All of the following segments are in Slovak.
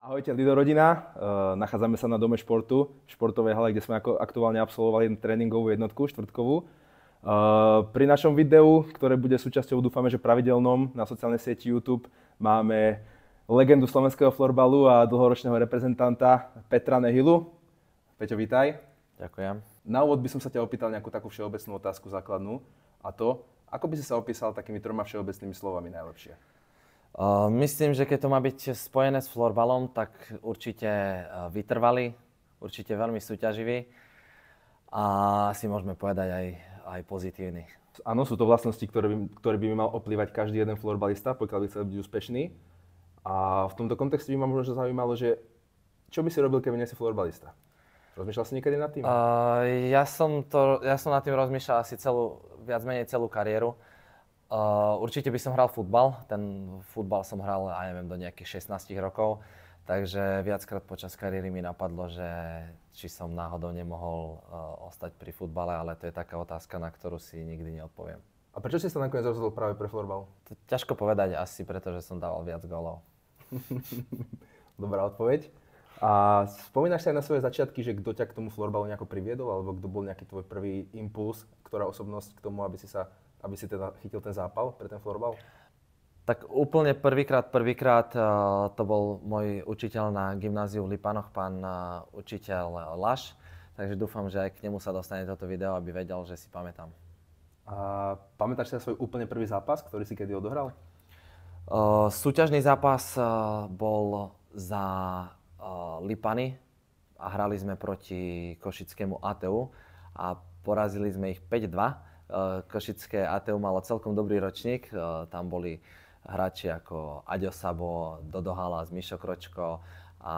Ahojte, Lido rodina. Nachádzame sa na Dome športu, v športovej hale, kde sme aktuálne absolvovali tréningovú jednotku, štvrtkovú. Pri našom videu, ktoré bude súčasťou, dúfame, že pravidelnom na sociálnej sieti YouTube, máme legendu slovenského florbalu a dlhoročného reprezentanta Petra Nehylu. Peťo, vítaj. Ďakujem. Na úvod by som sa ťa opýtal nejakú takú všeobecnú otázku základnú, a to, ako by si sa opísal takými 3 všeobecnými slovami najlepšie? Myslím, že keď to má byť spojené s florbalom, tak určite vytrvalý, určite veľmi súťaživý a si môžeme povedať aj pozitívny. Áno, sú to vlastnosti, ktoré by mal oplývať každý jeden florbalista, pokiaľ by chcel byť úspešný. A v tomto kontexte by ma možno zaujímalo, že čo by si robil, keby nie si florbalista? Rozmýšľal si niekedy nad tým? Ja som nad tým rozmýšľal asi viac menej celú kariéru. Určite by som hral futbal. Ten futbal som hral, ja neviem, do nejakých 16 rokov. Takže viackrát počas kariéry mi napadlo, že či som náhodou nemohol ostať pri futbale, ale to je taká otázka, na ktorú si nikdy neodpoviem. A prečo si sa nakoniec rozhodol práve pre florbal? Ťažko povedať, asi pretože som dával viac gólov. Dobrá odpoveď. A spomínaš sa aj na svoje začiatky, že kto ťa k tomu florbalu nejako priviedol, alebo kto bol nejaký tvoj prvý impuls, ktorá osobnosť k tomu, aby si teda chytil ten zápal pre ten florbal? Tak úplne prvýkrát to bol môj učiteľ na gymnáziu v Lipanoch, pán učiteľ Laš. Takže dúfam, že aj k nemu sa dostane toto video, aby vedel, že si pamätám. A pamätáš si svoj úplne prvý zápas, ktorý si kedy odohral? Súťažný zápas bol za Lipany a hrali sme proti košickému ATU a porazili sme ich 5-2. Košické ATU malo celkom dobrý ročník, tam boli hráči ako Aďo Sabo, Dodo Halas, Mišo Kročko a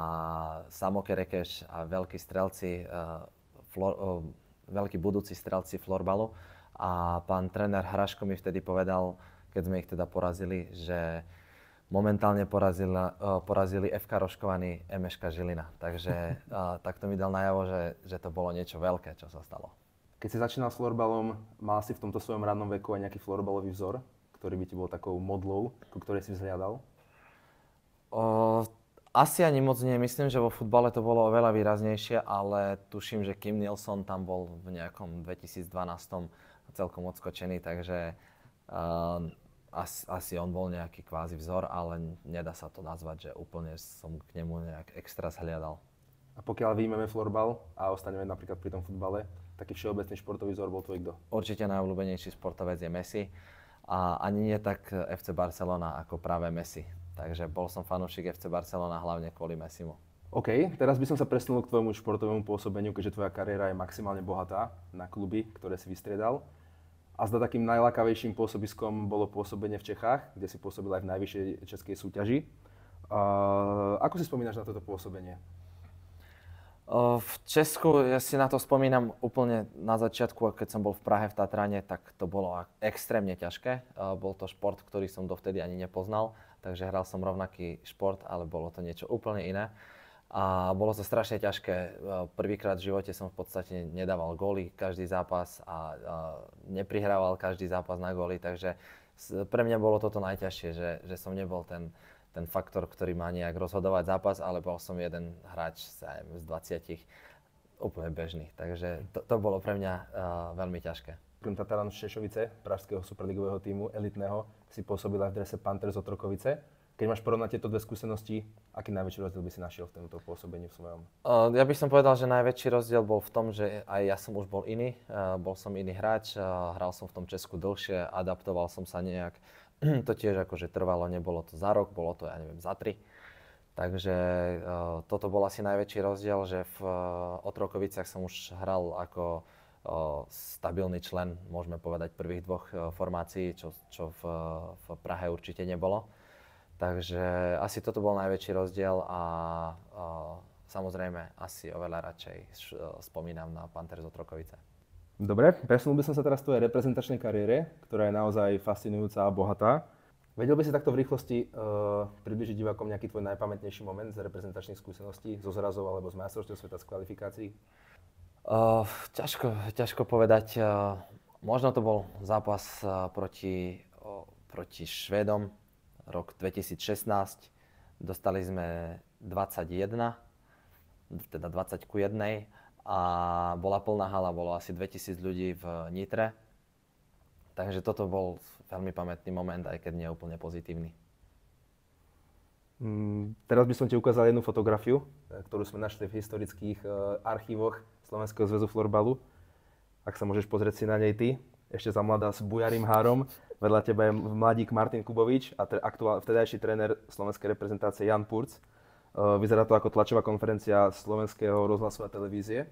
Samo Kerekeš a veľkí budúci strelci florbalu. A pán tréner Hraško mi vtedy povedal, keď sme ich teda porazili, že momentálne porazili FK Rožkovaný MŠK Žilina. Takže takto mi dal najavo, že to bolo niečo veľké, čo sa stalo. Keď si začínal s florbalom, mal si v tomto svojom rannom veku aj nejaký florbalový vzor, ktorý by ti bol takou modlou, ku ktorej si vzhliadal? Asi ani moc nie. Myslím, že vo futbale to bolo oveľa výraznejšie, ale tuším, že Kim Nilsson tam bol v nejakom 2012 celkom odskočený, takže asi on bol nejaký kvázi vzor, ale nedá sa to nazvať, že úplne som k nemu nejak extra zhliadal. A pokiaľ vyjmeme florbal a ostaneme napríklad pri tom futbale, taký všeobecný športový vzor bol tvoj kto? Určite najobľúbenejší športovec je Messi a ani nie tak FC Barcelona ako práve Messi. Takže bol som fanúšik FC Barcelona hlavne kvôli Messimu. OK, teraz by som sa presunul k tvojmu športovému pôsobeniu, keďže tvoja kariéra je maximálne bohatá na kluby, ktoré si vystriedal. A zda takým najlákavejším pôsobiskom bolo pôsobenie v Čechách, kde si pôsobil aj v najvyššej českej súťaži. Ako si spomínaš na toto pôsobenie? V Česku, ja si na to spomínam úplne na začiatku, keď som bol v Prahe v Tatrane, tak to bolo extrémne ťažké. Bol to šport, ktorý som dovtedy ani nepoznal, takže hral som rovnaký šport, ale bolo to niečo úplne iné. A bolo to strašne ťažké. Prvýkrát v živote som v podstate nedával góly každý zápas a neprihrával každý zápas na góly, takže pre mňa bolo toto najťažšie, že som nebol ten faktor, ktorý má nejak rozhodovať zápas, ale bol som jeden hráč z 20 úplne bežný. Takže to bolo pre mňa veľmi ťažké. Krem Tataran Šešovice, pražského superligového tímu, elitného, si pôsobil aj v drese Panthers Otrokovice. Keď máš porovnať tieto dve skúsenosti, aký najväčší rozdiel by si našiel v tomto pôsobení v svojom? Ja by som povedal, že najväčší rozdiel bol v tom, že aj ja som už bol iný. Bol som iný hráč, hral som v tom Česku dlhšie, adaptoval som sa nejak. To tiež akože trvalo, nebolo to za rok, bolo to, ja neviem, za 3. Takže toto bol asi najväčší rozdiel, že v Otrokoviciach som už hral ako stabilný člen, môžeme povedať, prvých 2 formácií, čo v Prahe určite nebolo. Takže asi toto bol najväčší rozdiel a samozrejme asi oveľa radšej spomínam na Panthers Otrokovice. Dobre, presunul by som sa teraz v tvojej reprezentačnej kariére, ktorá je naozaj fascinujúca a bohatá. Vedel by si takto v rýchlosti približiť divákom nejaký tvoj najpamätnejší moment z reprezentačných skúseností, zo zrazov alebo z majstrovstiev sveta z kvalifikácií? Ťažko povedať. Možno to bol zápas proti Švédom, rok 2016. Dostali sme 21, teda 20 ku 1 a bola plná hala, bolo asi 2000 ľudí v Nitre. Takže toto bol veľmi pamätný moment, aj keď nie úplne pozitívny. Teraz by som ti ukázal jednu fotografiu, ktorú sme našli v historických archívoch Slovenského zväzu florbalu. Ak sa môžeš pozrieť si na nej ty, ešte za mladá s bujarým három. Vedľa teba je mladík Martin Kubovič a vtedajší tréner slovenskej reprezentácie Jan Purc. Vyzerá to ako tlačová konferencia Slovenského rozhlasu a televízie.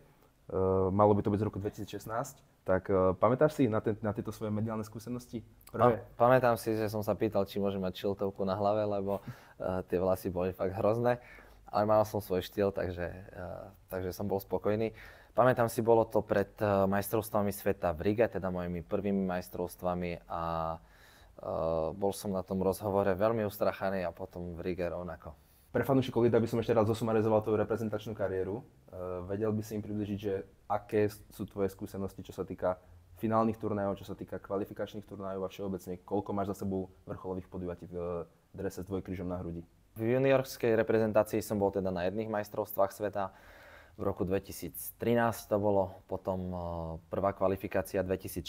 Malo by to byť z roku 2016. Tak pamätáš si na tieto svoje mediálne skúsenosti? Pamätám si, že som sa pýtal, či môžem mať šiltovku na hlave, lebo tie vlasy boli fakt hrozné. Ale mal som svoj štýl, takže som bol spokojný. Pamätám si, bolo to pred majstrovstvami sveta v Rige, teda mojimi prvými majstrovstvami a bol som na tom rozhovore veľmi ustrachaný a potom v Rige rovnako. Pre fanúšikov Lida by som ešte raz zosumarizoval tvoju reprezentačnú kariéru. Vedel by si im približiť, že aké sú tvoje skúsenosti, čo sa týka finálnych turnajov, čo sa týka kvalifikačných turnajov a všeobecne, koľko máš za sebou vrcholových podujatí v drese s dvojkrížom na hrudi? V juniorskej reprezentácii som bol teda na jedných majstrovstvách sveta. V roku 2013 to bolo, potom prvá kvalifikácia 2016,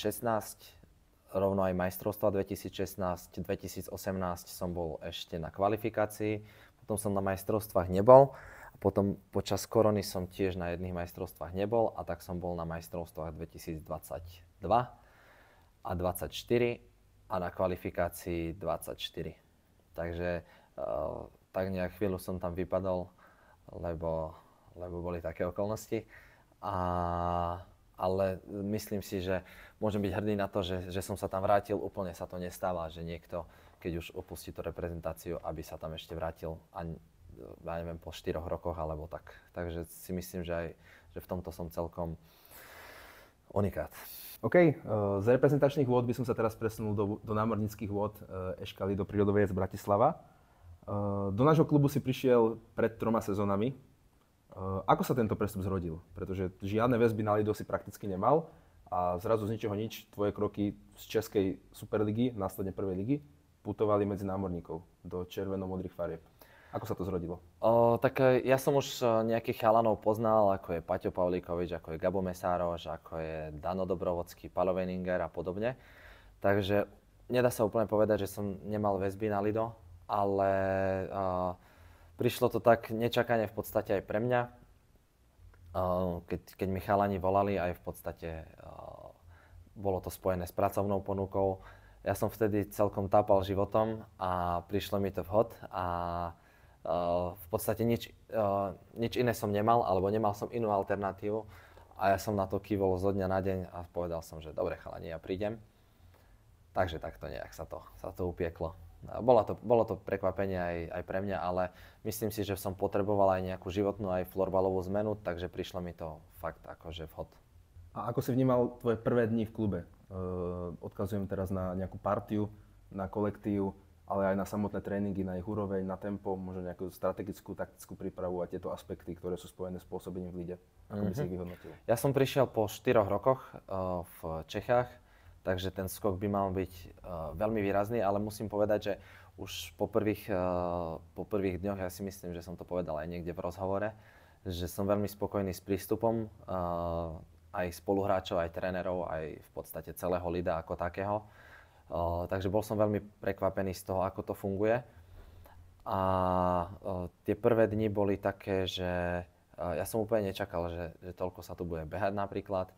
rovno aj majstrovstva 2016, 2018 som bol ešte na kvalifikácii, potom som na majstrovstvách nebol a potom počas korony som tiež na jedných majstrovstvách nebol a tak som bol na majstrovstvách 2022 a 24 a na kvalifikácii 24. Takže tak nejak chvíľu som tam vypadol, lebo boli také okolnosti. Ale myslím si, že môžem byť hrdý na to, že som sa tam vrátil. Úplne sa to nestáva, že niekto, keď už opustí tú reprezentáciu, aby sa tam ešte vrátil, ja neviem, po 4 rokoch alebo tak. Takže si myslím, že v tomto som celkom unikát. OK, z reprezentačných vôd by som sa teraz presunul do námornických vôd Eškaly, do prírodovej z Bratislava. Do nášho klubu si prišiel pred 3 sezónami. Ako sa tento prestup zrodil? Pretože žiadne väzby na Lido si prakticky nemal a zrazu z ničoho nič tvoje kroky z českej Superligy, následne prvej ligy, putovali medzi námorníkov do červeno-modrých farieb. Ako sa to zrodilo? Tak ja som už nejakých chalanov poznal, ako je Paťo Pavlíkovič, ako je Gabo Mesároš, ako je Dano Dobrovodský, Palo Veninger a podobne. Takže nedá sa úplne povedať, že som nemal väzby na Lido, ale prišlo to tak nečakane v podstate aj pre mňa, keď mi chalani volali, aj v podstate bolo to spojené s pracovnou ponukou. Ja som vtedy celkom tápal životom a prišlo mi to vhod a v podstate nič iné som nemal, alebo nemal som inú alternatívu a ja som na to kývol zo dňa na deň a povedal som, že dobre chalani, ja prídem. Takže takto nejak sa to upieklo. Bolo to prekvapenie aj pre mňa, ale myslím si, že som potreboval aj nejakú životnú, aj florbalovú zmenu, takže prišlo mi to fakt akože vhod. A ako si vnímal tvoje prvé dni v klube? Odkazujem teraz na nejakú partiu, na kolektív, ale aj na samotné tréningy, na ich úroveň, na tempo, možno nejakú strategickú, taktickú prípravu a tieto aspekty, ktoré sú spojené s pôsobením v Lide. Ako by si ich vyhodnotil? Ja som prišiel po 4 rokoch v Čechách. Takže ten skok by mal byť veľmi výrazný, ale musím povedať, že už po prvých dňoch, ja si myslím, že som to povedal aj niekde v rozhovore, že som veľmi spokojný s prístupom aj spoluhráčov, aj trénerov, aj v podstate celého Lida ako takého. Takže bol som veľmi prekvapený z toho, ako to funguje. A tie prvé dni boli také, že ja som úplne nečakal, že toľko sa tu bude behať napríklad,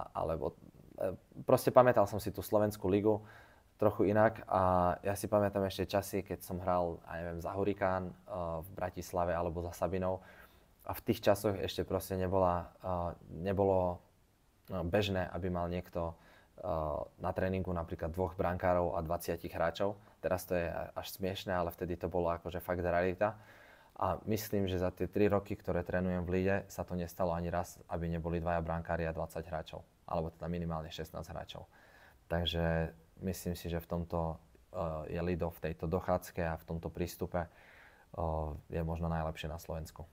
alebo proste pamätal som si tú slovenskú ligu trochu inak a ja si pamätám ešte časy, keď som hral, za Hurikán v Bratislave alebo za Sabinou a v tých časoch ešte proste nebolo bežné, aby mal niekto na tréningu napríklad 2 brankárov a 20 hráčov. Teraz to je až smiešné, ale vtedy to bolo akože fakt realita. A myslím, že za tie 3 roky, ktoré trénujem v Lide, sa to nestalo ani raz, aby neboli 2 brankári a 20 hráčov. Alebo teda minimálne 16 hráčov. Takže myslím si, že v tomto je Lido v tejto dochádzke a v tomto prístupe je možno najlepšie na Slovensku.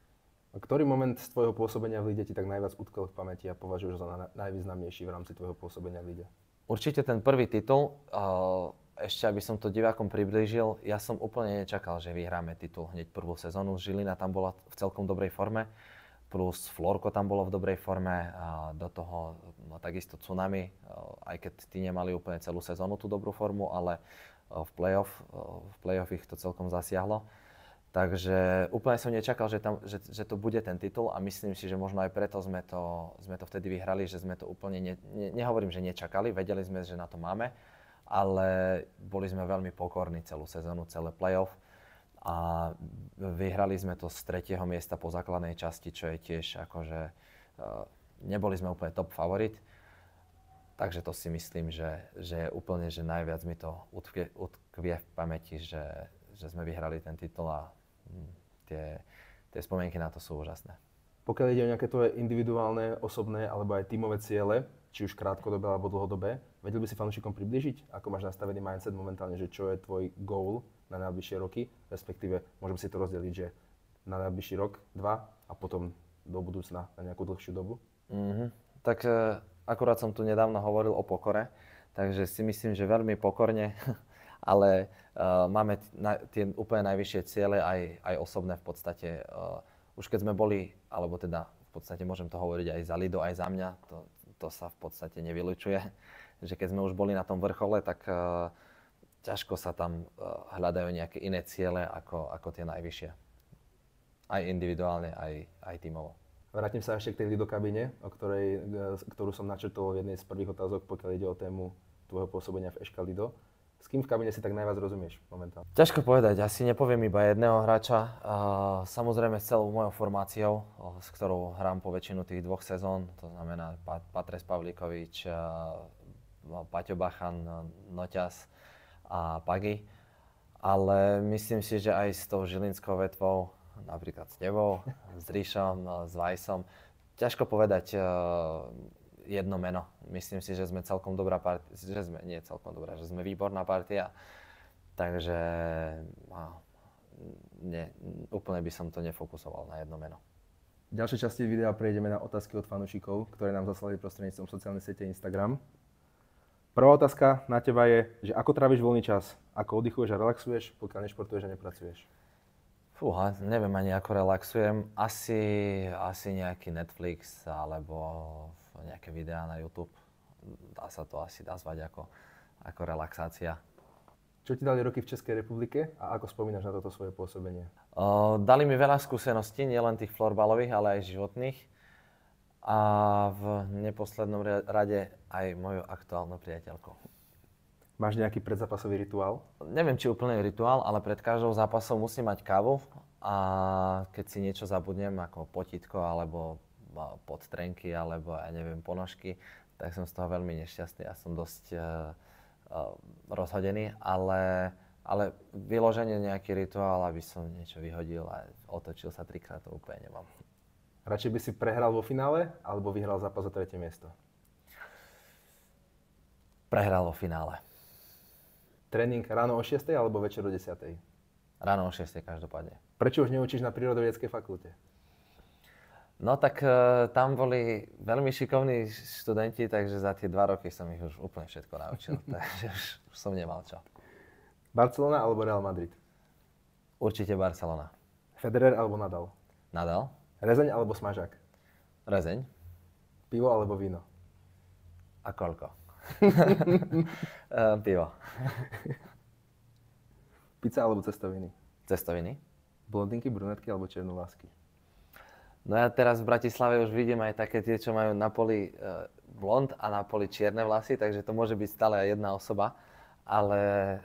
A ktorý moment z tvojho pôsobenia v Lide ti tak najviac utkvel v pamäti a považuješ za najvýznamnejší v rámci tvojho pôsobenia v Lide? Určite ten prvý titul. ešte aby som to divákom priblížil, ja som úplne nečakal, že vyhráme titul hneď prvú sezónu. Žilina tam bola v celkom dobrej forme, plus Florko tam bolo v dobrej forme a do toho takisto Tsunami, aj keď tí nemali úplne celú sezónu tú dobrú formu, ale v play-off ich to celkom zasiahlo. Takže úplne som nečakal, že to bude ten titul a myslím si, že možno aj preto sme to vtedy vyhrali, že sme to úplne, nehovorím, že nečakali, vedeli sme, že na to máme, ale boli sme veľmi pokorní celú sezónu, celé play-off a vyhrali sme to z 3. miesta po základnej časti, čo je tiež akože, neboli sme úplne top favorit, takže to si myslím, že je úplne, že najviac mi to utkvie v pamäti, že sme vyhrali ten titul a tie spomienky na to sú úžasné. Pokiaľ ide o nejaké tvoje individuálne, osobné alebo aj tímové ciele, či už krátkodobé alebo dlhodobé, vedel by si fanúšikom približiť, ako máš nastavený mindset momentálne, že čo je tvoj goal na najbližšie roky, respektíve môžem si to rozdeliť, že na najbližší rok, 2 a potom do budúcna na nejakú dlhšiu dobu? Tak akurát som tu nedávno hovoril o pokore, takže si myslím, že veľmi pokorne, ale máme tie úplne najvyššie ciele, aj osobné v podstate. Už keď sme boli, alebo teda v podstate môžem to hovoriť aj za Lido, aj za mňa, to sa v podstate nevylučuje, že keď sme už boli na tom vrchole, tak ťažko sa tam hľadajú nejaké iné ciele ako tie najvyššie. Aj individuálne, aj tímovo. Vrátim sa ešte k tej Lido kabíne, ktorú som načrtol v jednej z prvých otázok, pokiaľ ide o tému tvojho pôsobenia v Eška Lido. S kým v kabíne si tak najviac rozumieš momentálne? Ťažko povedať, asi nepoviem iba jedného hráča. Samozrejme s celou mojou formáciou, s ktorou hrám po väčšinu tých 2 sezón, to znamená Patres Pavlíkovič, Paťo Bachan, Noťas a Pagi. Ale myslím si, že aj s tou žilinskou vetvou, napríklad s tebou, s Ríšom, s Vajsom, ťažko povedať jedno meno. Myslím si, že sme celkom dobrá partia, že sme výborná partia. Takže úplne by som to nefokusoval na jedno meno. V ďalšej časti videa prejdeme na otázky od fanúšikov, ktoré nám zaslali prostredníctvom sociálnej siete Instagram. Prvá otázka na teba je, že ako tráviš voľný čas? Ako oddychuješ a relaxuješ, pokiaľ nešportuješ a nepracuješ? Fúha, neviem ani ako relaxujem. Asi nejaký Netflix alebo nejaké videá na YouTube. Dá sa to asi nazvať ako relaxácia. Čo ti dali roky v Českej republike a ako spomínaš na toto svoje pôsobenie? Dali mi veľa skúseností, nielen tých florbalových, ale aj životných. A v neposlednom rade aj moju aktuálnu priateľku. Máš nejaký predzápasový rituál? Neviem, či úplne rituál, ale pred každou zápasom musím mať kávu a keď si niečo zabudnem, ako potítko alebo podtrenky alebo ja neviem, ponožky, tak som z toho veľmi nešťastný a som dosť rozhodený, ale vyloženie nejaký rituál, aby som niečo vyhodil a otočil sa 3-krát, to úplne nemám. Radšej by si prehral vo finále alebo vyhral zápas o 3. miesto? Prehral vo finále. Tréning ráno o 6. alebo večer o 10. Ráno o 6. každopádne. Prečo už neučíš na prírodovedeckej fakulte? No tak tam boli veľmi šikovní študenti, takže za tie 2 roky som ich už úplne všetko naučil, takže už som nemal čo. Barcelona alebo Real Madrid? Určite Barcelona. Federer alebo Nadal? Nadal. Rezeň alebo smažák? Rezeň. Pivo alebo víno? A koľko? Pivo. Pizza alebo cestoviny? Cestoviny. Blondinky, brunetky alebo černovlásky? No ja teraz v Bratislave už vidím aj také tie, čo majú na poli blond a na poli čierne vlasy, takže to môže byť stále aj jedna osoba, ale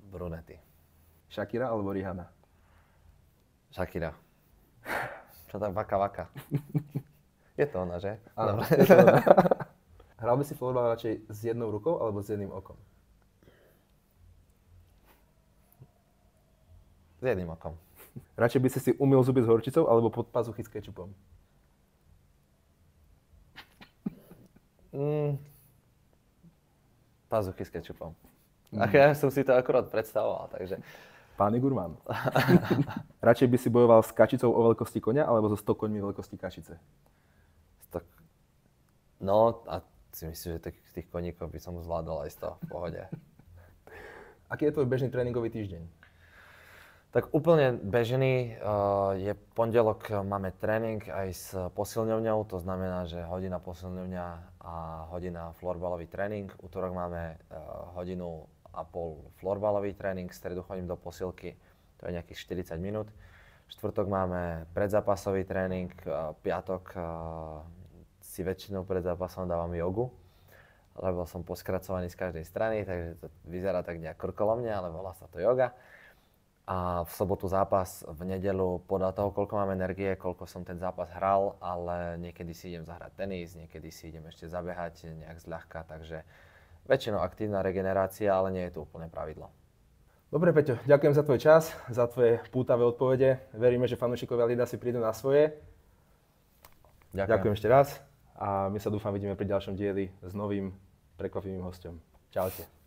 brunety. Shakira alebo Rihanna? Shakira. Čo tam vaka? Je to ona, že? Áno, je to ona. Hral by si florbal radšej s jednou rukou alebo s jedným okom? S jedným okom. Radšej by si umyl zuby s horčicou alebo pod pazuchy s kečupom? Pazuchy s kečupom. Ja som si to akurát predstavoval, takže... Pán Gurmán. Radšej by si bojoval s kačicou o veľkosti koňa alebo so 100 koňmi veľkosti kačice? No a si myslím, že tých koníkov by som zvládol aj z toho v pohode. Aký je tvoj bežný tréningový týždeň? Tak úplne bežný je pondelok, máme tréning aj s posilňovňou, to znamená, že hodina posilňovňa a hodina florbalový tréning. Utorok máme hodinu a pol florbalový tréning, v stredu chodím do posilky, to je nejakých 40 minút. Štvrtok máme predzápasový tréning, piatok si väčšinou pred zápasom dávam jogu, lebo som poskracovaný z každej strany, takže to vyzerá tak nejak krkolomne, ale volá sa to joga. A v sobotu zápas, v nedeľu podľa toho, koľko mám energie, koľko som ten zápas hral, ale niekedy si idem zahrať tenis, niekedy si idem ešte zabehať nejak zľahka, takže väčšinou aktívna regenerácia, ale nie je to úplne pravidlo. Dobre, Peťo, ďakujem za tvoj čas, za tvoje pútavé odpovede. Veríme, že fanúšikovia Lida si prídu na svoje. Ďakujem ešte raz a my sa dúfam vidíme pri ďalšom dieli s novým prekvapivým hosťom. Čaute.